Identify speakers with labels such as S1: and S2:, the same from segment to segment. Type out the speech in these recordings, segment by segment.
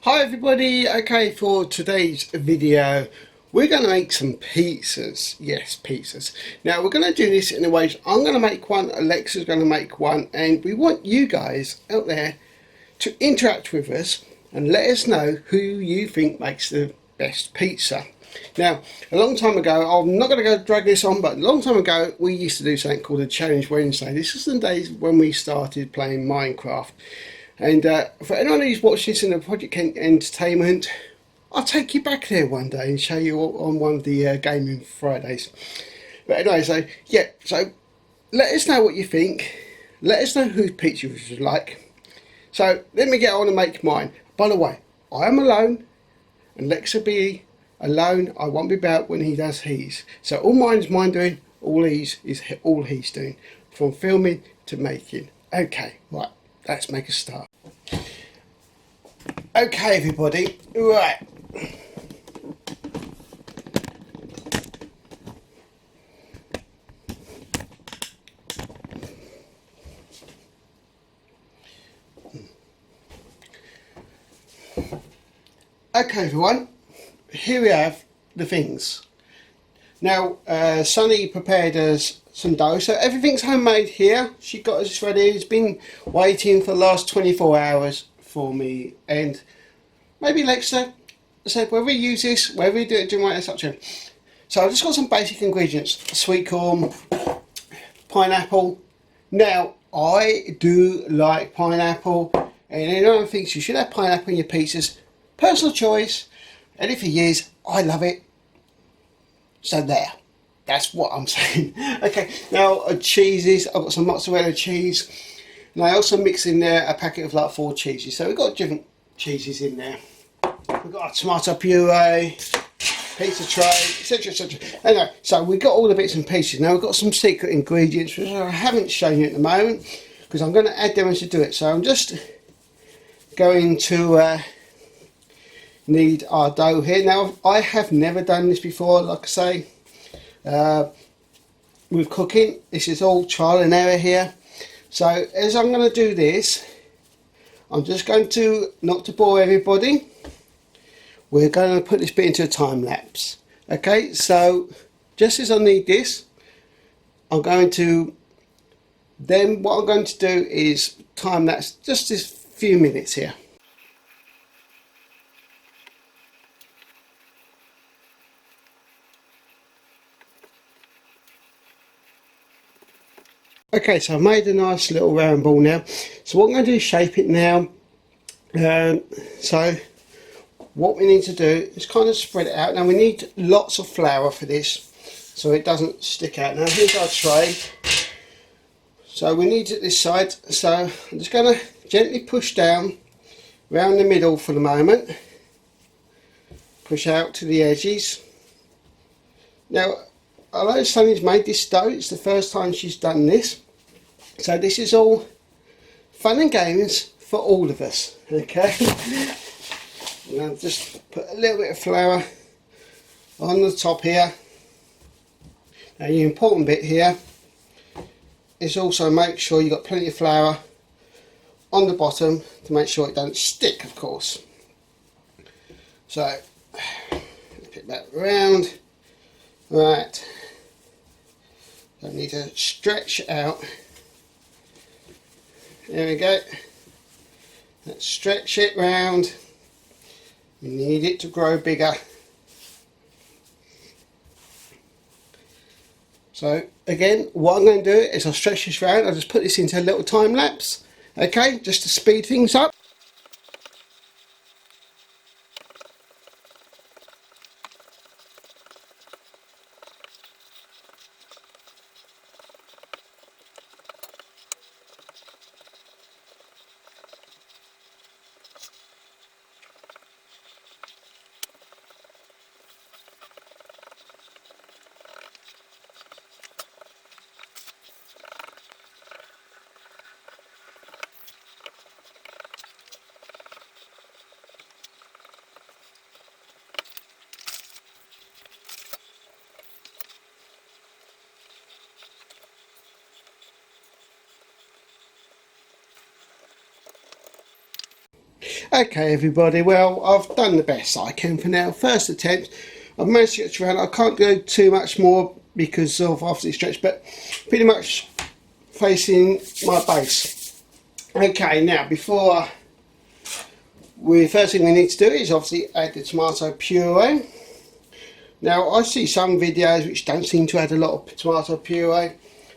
S1: Hi everybody, okay, for today's video we're going to make some pizzas. Yes, pizzas. Now we're going to do this in a way, I'm going to make one, Alexa's going to make one, and we want you guys out there to interact with us and let us know who you think makes the best pizza. Now, a long time ago, I'm not going to go drag this on, but a long time ago we used to do something called a Challenge Wednesday. This was the days when we started playing Minecraft. And for anyone who's watched this in the Project Kent Entertainment, I'll take you back there one day and show you on one of the Gaming Fridays. But anyway, so let us know what you think. Let us know whose pizza you would like. So let me get on and make mine. By the way, I am alone, and Lex will be alone. I won't be about when he does his. So all mine's mine doing, all his is all he's doing, from filming to making. Okay, right, let's make a start. Okay, everybody, right. Okay, everyone, here we have the things. Now, Sunny prepared us some dough, so everything's homemade here. She got us ready. It's been waiting for the last 24 hours for me, and maybe Lexa said whether we use this, whether we do it during it's up to him. So I've just got some basic ingredients: sweet corn, pineapple. Now I do like pineapple, and anyone thinks you should have pineapple in your pizzas, personal choice. And if he is, I love it. So there, that's what I'm saying. Okay, now cheeses. I've got some mozzarella cheese, and I also mix in there a packet of like 4 cheeses. So we've got different cheeses in there. We've got a tomato puree, pizza tray, etc, etc. Anyway, so we've got all the bits and pieces. Now we've got some secret ingredients which I haven't shown you at the moment because I'm going to add them as to do it. So I'm just going to need our dough here. Now I have never done this before, like I say, with cooking. This is all trial and error here. So as I'm going to do this, I'm just going to, not to bore everybody, we're going to put this bit into a time lapse. Okay, so just as I need this, I'm going to, then what I'm going to do is time lapse just this few minutes here. Okay, so I've made a nice little round ball now. So what I'm going to do is shape it now. So what we need to do is kind of spread it out. Now we need lots of flour for this, so it doesn't stick out. Now here's our tray. So we need it this side. So I'm just going to gently push down around the middle for the moment. Push out to the edges. Now, although Sunny's made this dough, it's the first time she's done this. So this is all fun and games for all of us, okay? Now just put a little bit of flour on the top here. Now the important bit here is also make sure you've got plenty of flour on the bottom to make sure it don't stick, of course. So, put that round. Right. I need to stretch it out. There we go. Let's stretch it round. We need it to grow bigger. So again, what I'm going to do is I'll stretch this round. I'll just put this into a little time lapse. Okay, just to speed things up. Okay everybody, well I've done the best I can for now. First attempt, I've managed to get around. I can't go too much more because of after the stretch, but pretty much facing my base. Okay, now before first thing we need to do is obviously add the tomato puree. Now I see some videos which don't seem to add a lot of tomato puree.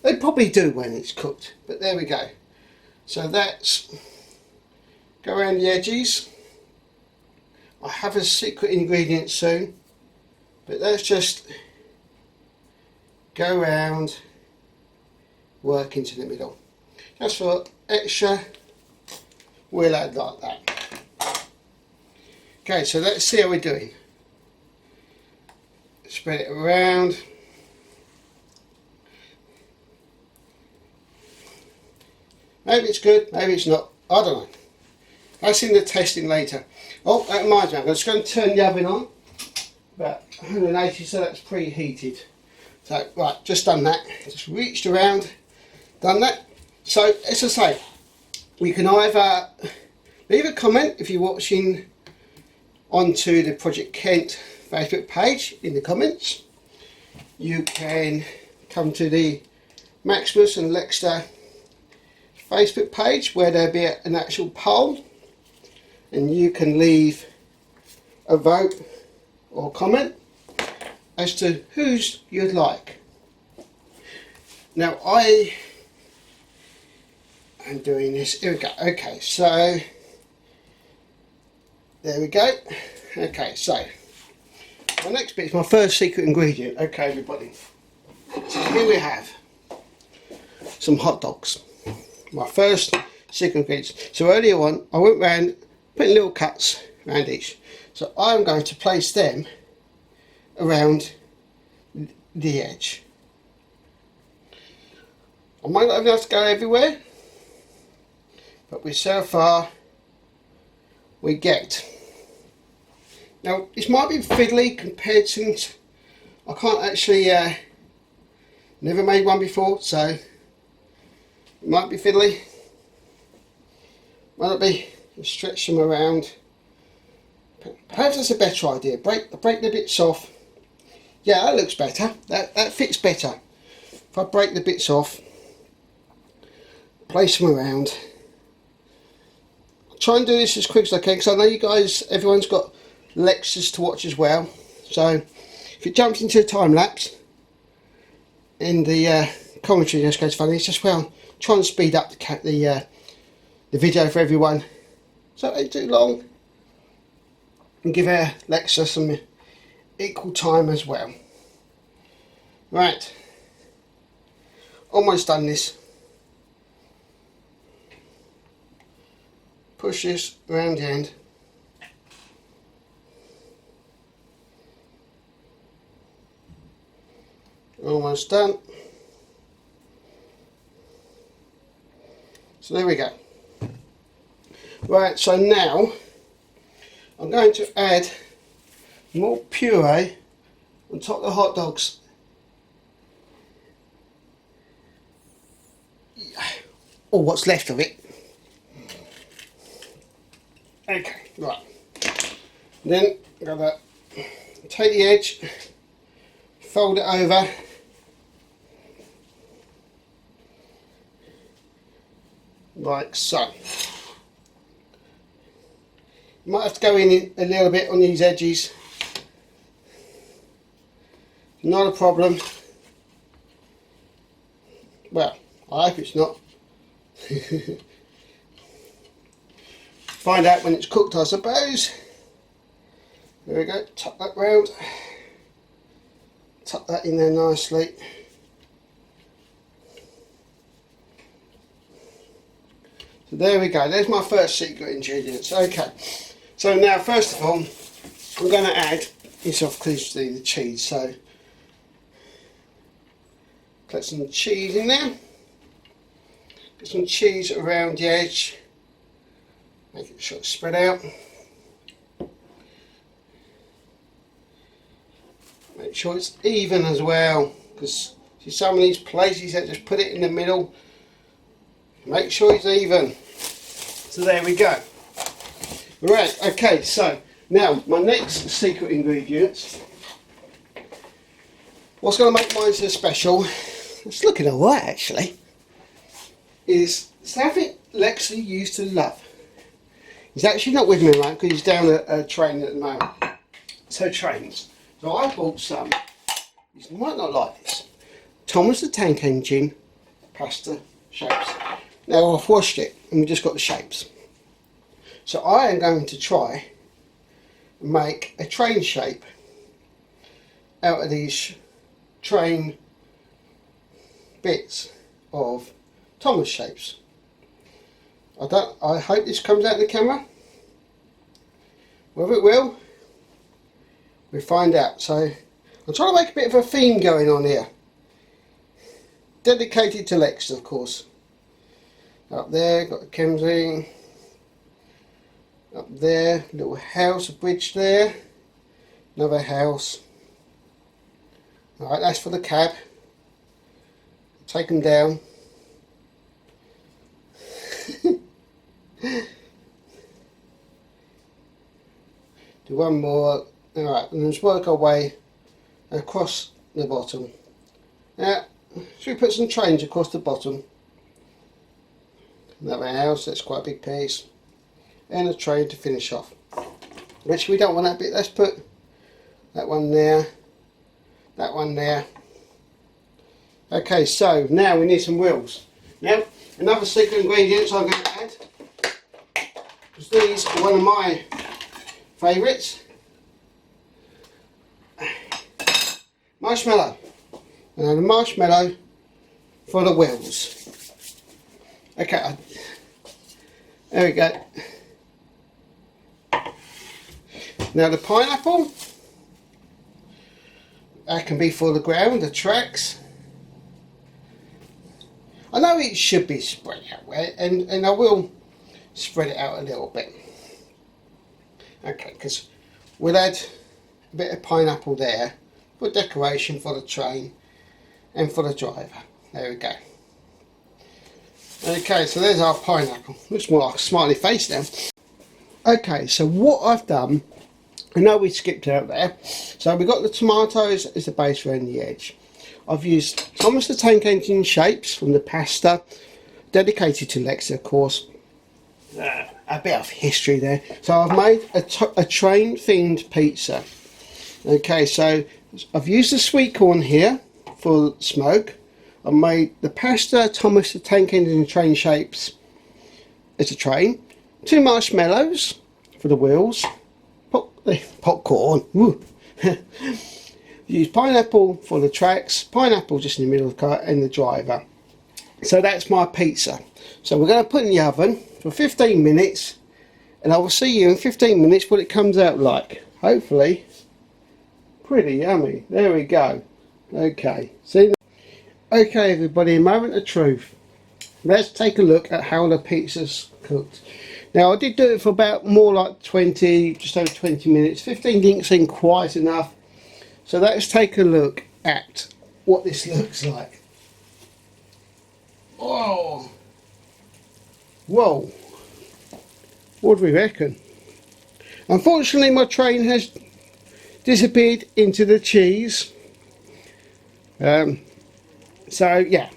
S1: They probably do when it's cooked, but there we go. So that's go around the edges. I have a secret ingredient soon, but let's just go around, work into the middle. Just for extra, we'll add like that. Okay, so let's see how we're doing. Spread it around. Maybe it's good, maybe it's not, I don't know. That's in the testing later. Oh, that reminds me, I'm just going to turn the oven on. About 180, so that's preheated. So, right, just done that. Just reached around, done that. So, as I say, you can either leave a comment if you're watching onto the Project Kent Facebook page in the comments. You can come to the Maximus and Lexter Facebook page where there'll be an actual poll, and you can leave a vote or comment as to whose you'd like. Now I am doing this, here we go. Okay, so there we go. Okay, so my next bit is my first secret ingredient. Okay everybody, so here we have some hot dogs. My first secret ingredient. So earlier on I went round putting little cuts around each. So I'm going to place them around the edge. I might not have to go everywhere, but so far we get. Now this might be fiddly compared to, I can't actually, never made one before, so it might be fiddly. Might not be. Stretch them around. Perhaps that's a better idea. Break the bits off. Yeah, that looks better. That fits better. If I break the bits off, place them around. I'll try and do this as quick as I can because I know you guys, everyone's got lectures to watch as well. So if it jumps into a time lapse and the commentary just goes funny, it's just well try and speed up the video for everyone so it ain't too long, and give our lecture some equal time as well. Right, almost done this. Push this around the end. Almost done. So there we go. Right, so now I'm going to add more puree on top of the hot dogs. Or what's left of it. Okay, right. Then I'm going to take the edge, fold it over. Like so. You might have to go in a little bit on these edges. Not a problem. Well, I hope it's not. Find out when it's cooked, I suppose. There we go, tuck that round. Tuck that in there nicely. So there we go, there's my first secret ingredients. Okay, so now first of all, I'm going to add this off closely the cheese. So put some cheese in there. Get some cheese around the edge. Make it sort of spread out. Make sure it's even as well, because see some of these places that just put it in the middle. Make sure it's even. So there we go. Right, okay, so now my next secret ingredients. What's going to make mine so special, it's looking alright actually, is something Lexley used to love. He's actually not with me now because he's down at a train at the moment. So trains. So I bought some, you might not like this, Thomas the Tank Engine pasta shapes. Now I've washed it and we've just got the shapes. So I am going to try and make a train shape out of these train bits of Thomas shapes. I hope this comes out in the camera. Whether it will, we'll find out. So I'm trying to make a bit of a theme going on here. Dedicated to Lex, of course. Up there, got the Kemsing. Up there, little house, a bridge there. Another house. Alright, that's for the cab. Take them down. Do one more. Alright, and let's work our way across the bottom. Now, should we put some trains across the bottom? Another house, that's quite a big piece. And a train to finish off. Which we don't want that bit, let's put that one there, that one there. Okay, so now we need some wheels. Now, another secret ingredients I'm going to add, because these are one of my favourites. Marshmallow. And the marshmallow for the wheels. Okay, there we go. Now the pineapple, that can be for the ground, the tracks. I know it should be spread out, and I will spread it out a little bit. Okay, because we'll add a bit of pineapple there for decoration for the train and for the driver. There we go. Okay, so there's our pineapple. Looks more like a smiley face now. Okay, so what I've done, I know we skipped out there. So we've got the tomatoes as the base around the edge. I've used Thomas the Tank Engine shapes from the pasta, dedicated to Lexi, of course. A bit of history there. So I've made a train themed pizza. Okay, so I've used the sweet corn here for smoke. I made the pasta Thomas the Tank Engine train shapes as a train. 2 marshmallows for the wheels. Popcorn. Use pineapple for the tracks. Pineapple just in the middle of the car and the driver. So that's my pizza. So we're going to put it in the oven for 15 minutes. And I will see you in 15 minutes what it comes out like. Hopefully pretty yummy. There we go. Okay. See. Okay everybody, a moment of truth. Let's take a look at how the pizza's cooked. Now I did do it for about more like 20, just over 20 minutes. 15 didn't seem quite enough. So let's take a look at what this looks like. Oh, whoa, what do we reckon? Unfortunately my train has disappeared into the cheese. So yeah,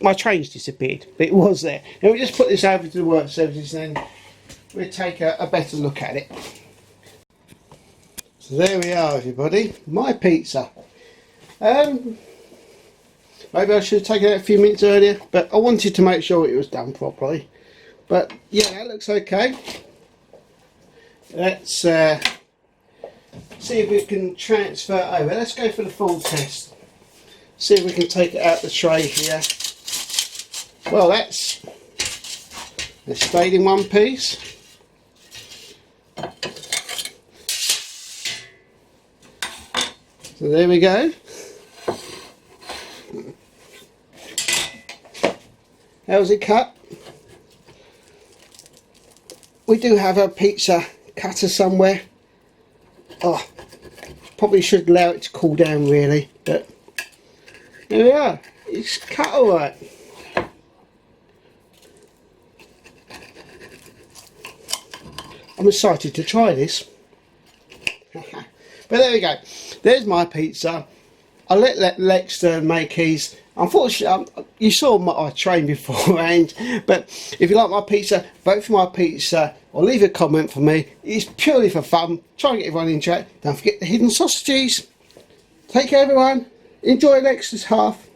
S1: my train's disappeared, but it was there. Now we just put this over to the work services and then we'll take a better look at it. So there we are everybody, my pizza. Maybe I should have taken it a few minutes earlier, but I wanted to make sure it was done properly. But yeah, that looks okay. Let's see if we can transfer over. Let's go for the full test. See if we can take it out the tray here. Well, that's stayed in one piece. So there we go. How's it cut? We do have a pizza cutter somewhere. Oh, probably should allow it to cool down really, but there we are. It's cut alright. I'm excited to try this. But there we go. There's my pizza. I'll let Lex make his. Unfortunately, you saw I trained beforehand, but if you like my pizza, vote for my pizza or leave a comment for me. It's purely for fun. Try and get everyone into it. Don't forget the hidden sausages. Take care, everyone. Enjoy Lex's half.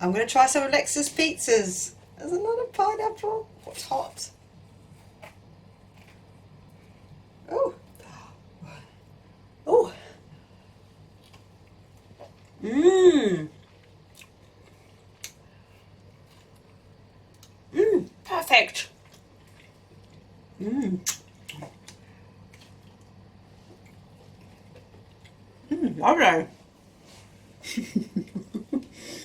S2: I'm going to try some of Alexa's pizzas. There's a lot of pineapple. What's hot? Oh. Oh. Mmm. Mmm. Perfect. Mmm. Mmm. Lovely.